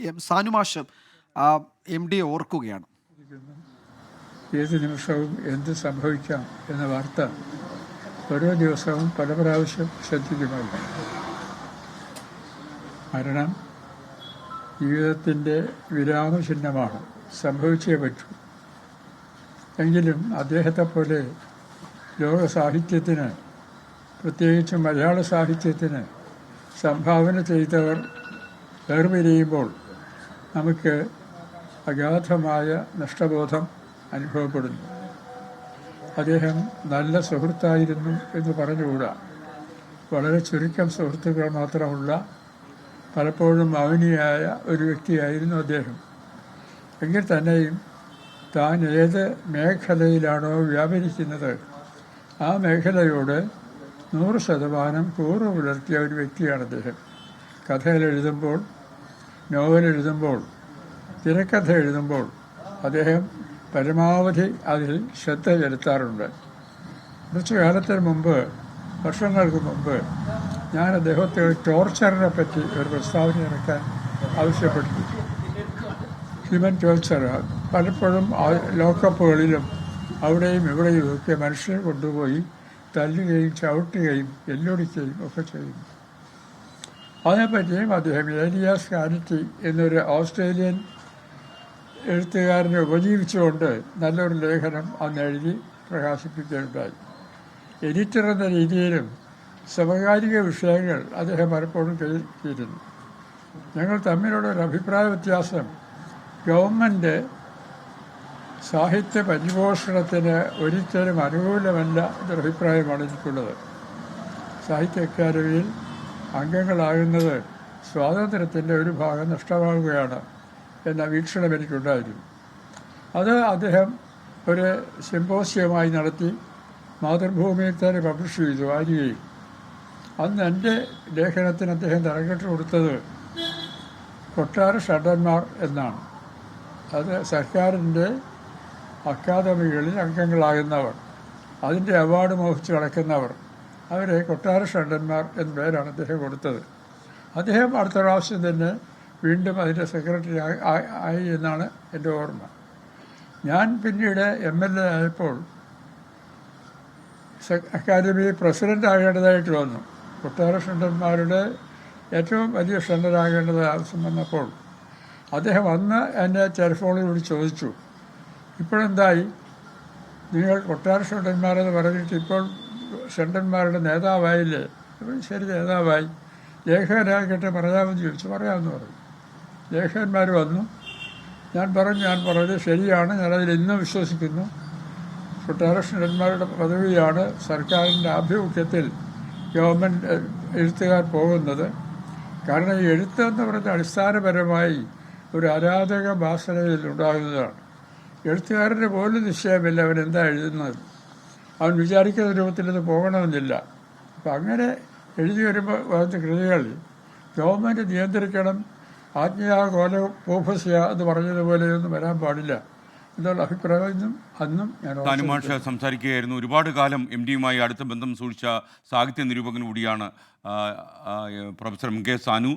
സംസാരിക്കാം. സാനുമാഷ് M D ഓർക്കുകയാണ്. ഏത് നിമിഷവും എന്ത് സംഭവിക്കാം എന്ന വാർത്ത ഓരോ ദിവസവും പല പ്രാവശ്യം ശ്രദ്ധിക്കുമായിരുന്നു. മരണം ജീവിതത്തിൻ്റെ വിരാമചിഹ്നമാണ്, സംഭവിച്ചേ പറ്റൂ. എങ്കിലും അദ്ദേഹത്തെപ്പോലെ ലോക സാഹിത്യത്തിന്, പ്രത്യേകിച്ച് മലയാള സാഹിത്യത്തിന് സംഭാവന ചെയ്തവർ വേർപിരിയുമ്പോൾ നമുക്ക് അഗാധമായ നഷ്ടബോധം അനുഭവപ്പെടുന്നു. അദ്ദേഹം നല്ല സുഹൃത്തായിരുന്നു എന്ന് പറഞ്ഞുകൂടാ. വളരെ ചുരുക്കം സുഹൃത്തുക്കൾ മാത്രമുള്ള, പലപ്പോഴും മൗനിയായ ഒരു വ്യക്തിയായിരുന്നു അദ്ദേഹം. എങ്കിൽ തന്നെയും താൻ ഏത് മേഖലയിലാണോ വ്യാപരിക്കുന്നത് ആ മേഖലയോട് 100% കൂറ് പുലർത്തിയ ഒരു വ്യക്തിയാണ് അദ്ദേഹം. കഥകൾ എഴുതുമ്പോൾ, നോവൽ എഴുതുമ്പോൾ, തിരക്കഥ എഴുതുമ്പോൾ അദ്ദേഹം പരമാവധി അതിൽ ശ്രദ്ധ ചെലുത്താറുണ്ട്. കുറച്ചു കാലത്തിന് മുമ്പ്, വർഷങ്ങൾക്ക് മുമ്പ്, ഞാൻ അദ്ദേഹത്തെ ടോർച്ചറിനെ പറ്റി ഒരു പ്രസ്താവന ഇറക്കാൻ ആവശ്യപ്പെട്ടു. ഹ്യൂമൻ ടോർച്ചർ പലപ്പോഴും ലോക്കപ്പുകളിലും അവിടെയും ഇവിടെയും ഒക്കെ മനുഷ്യരെ കൊണ്ടുപോയി തല്ലുകയും ചവിട്ടുകയും എല്ലൊടിക്കുകയും ഒക്കെ ചെയ്യുന്നു. അതിനെപ്പറ്റിയും അദ്ദേഹം ഏലിയാസ് കാനറ്റി എന്നൊരു ഓസ്ട്രേലിയൻ എഴുത്തുകാരനെ ഉപജീവിച്ചുകൊണ്ട് നല്ലൊരു ലേഖനം അന്ന് എഴുതി പ്രകാശിപ്പിക്കുകയുണ്ടായി. എഡിറ്റർ എന്ന രീതിയിലും സമകാലിക വിഷയങ്ങൾ അദ്ദേഹം പലപ്പോഴും കൈയിരുന്നു. ഞങ്ങൾ തമ്മിലുള്ള ഒരു അഭിപ്രായ വ്യത്യാസം, ഗവൺമെൻറ് സാഹിത്യ പരിപോഷണത്തിന് ഒരിക്കലും അനുകൂലമല്ല എന്നൊരു അഭിപ്രായമാണ് എനിക്കുള്ളത്. സാഹിത്യ അക്കാദമിയിൽ അംഗങ്ങളാകുന്നത് സ്വാതന്ത്ര്യത്തിൻ്റെ ഒരു ഭാഗം നഷ്ടമാവുകയാണ് എന്ന വീക്ഷണം എനിക്കുണ്ടായിരുന്നു. അത് അദ്ദേഹം ഒരു സിമ്പോസിയമായി നടത്തി മാതൃഭൂമിയിൽ തന്നെ പബ്ലിഷ് ചെയ്തു, ആര്യയും. അന്ന് എൻ്റെ ലേഖനത്തിന് അദ്ദേഹം തലക്കെട്ട് കൊടുത്തത് കൊട്ടാര ഷഡന്മാർ എന്നാണ്. അത് സർക്കാരിൻ്റെ അക്കാദമികളിൽ അംഗങ്ങളാകുന്നവർ, അതിൻ്റെ അവാർഡ് മോഹിച്ച് നടക്കുന്നവർ, അവരെ കൊട്ടാര ഷഡന്മാർ എന്ന പേരാണ് അദ്ദേഹം കൊടുത്തത്. അദ്ദേഹം അടുത്ത പ്രാവശ്യം തന്നെ വീണ്ടും അതിൻ്റെ സെക്രട്ടറി ആയി എന്നാണ് എൻ്റെ ഓർമ്മ. ഞാൻ പിന്നീട് MLA ആയപ്പോൾ അക്കാദമി പ്രസിഡൻ്റ് ആകേണ്ടതായിട്ട് വന്നു. കൊട്ടാര ഷണ്ടന്മാരുടെ ഏറ്റവും വലിയ ഷണ്ടനാകേണ്ടത് ആവശ്യം വന്നപ്പോൾ അദ്ദേഹം അന്ന് എന്നെ ടെലിഫോണിൽ വിളിച്ച് ചോദിച്ചു, ഇപ്പോഴെന്തായി, നിങ്ങൾ കൊട്ടാര ഷണ്ടന്മാരെന്ന് പറഞ്ഞിട്ട് ഇപ്പോൾ ഷണ്ടന്മാരുടെ നേതാവായില്ലേ? ശരി, നേതാവായി. ലേഖകനായിക്കട്ടെ പറയാമെന്ന് ചോദിച്ചു. പറയാമെന്ന് പറഞ്ഞു. ലേഖകന്മാർ വന്നു. ഞാൻ പറഞ്ഞത് ശരിയാണ്, ഞാനതിൽ ഇന്നും വിശ്വസിക്കുന്നു. കൊട്ടാര ഷണ്ടന്മാരുടെ പദവിയാണ് സർക്കാരിൻ്റെ ആഭിമുഖ്യത്തിൽ ഗവൺമെൻറ് എഴുത്തുകാർ പോകുന്നത്. കാരണം ഈ എഴുത്തെന്ന് പറയുന്നത് അടിസ്ഥാനപരമായി ഒരു അരാജക ഭാഷയിൽ ഉണ്ടാകുന്നതാണ്. എഴുത്തുകാരൻ്റെ പോലും നിശ്ചയമില്ല അവൻ എന്താ എഴുതുന്നത്. അവൻ വിചാരിക്കുന്ന രൂപത്തിൽ ഇത് പോകണമെന്നില്ല. അപ്പം അങ്ങനെ എഴുതി വരുമ്പോൾ വരുന്ന കൃതികൾ ഗവൺമെൻറ് നിയന്ത്രിക്കണം, ആജ്ഞയാ കോല പൂഫസ്യ എന്ന് പറഞ്ഞതുപോലെയൊന്നും വരാൻ പാടില്ല എന്നുള്ള അഭിപ്രായം അന്നും ഞാൻ. സാനുമാഷ് സംസാരിക്കുകയായിരുന്നു. ഒരുപാട് കാലം MDയുമായി അടുത്ത ബന്ധം സൂക്ഷിച്ച സാഹിത്യ നിരൂപകൻ കൂടിയാണ് പ്രൊഫസർ MK സാനു.